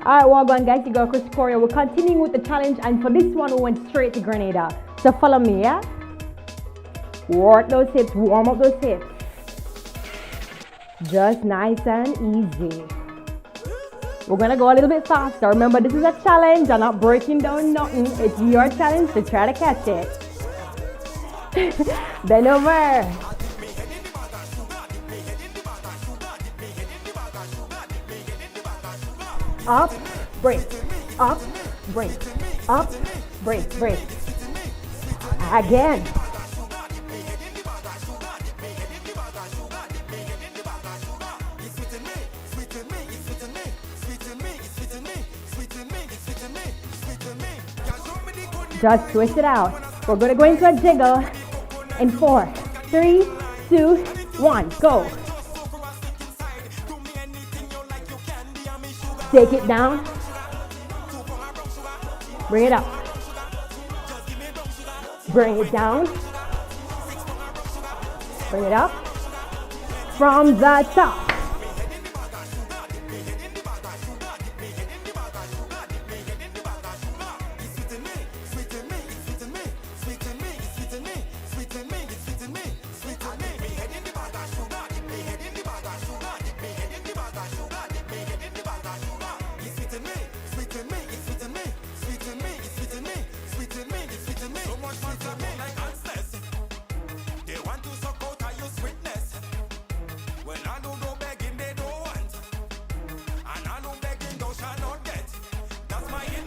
Alright, well done guys, you got Chris Choreo. We're continuing with the challenge, and for this one we went straight to Grenada. So follow me, yeah? Work those hips, warm up those hips. Just nice and easy. We're gonna go a little bit faster. Remember, this is a challenge. I'm not breaking down nothing. It's your challenge to try to catch it. Bend over. Up, break, up, break, up, break, break. Again. Just twist it out. We're going to go into a jiggle in 4, 3, 2, 1, go. Take it down. Bring it up. Bring it down. Bring it up. From the top.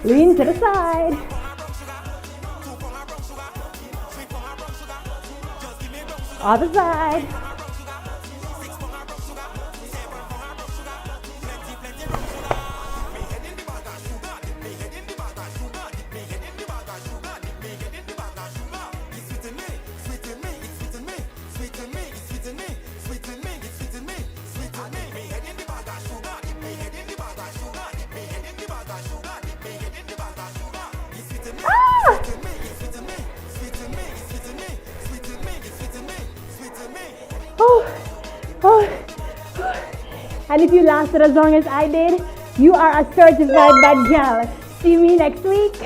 Lean to the side. Other side. And if you lasted as long as I did, you are a certified bad gal. See me next week.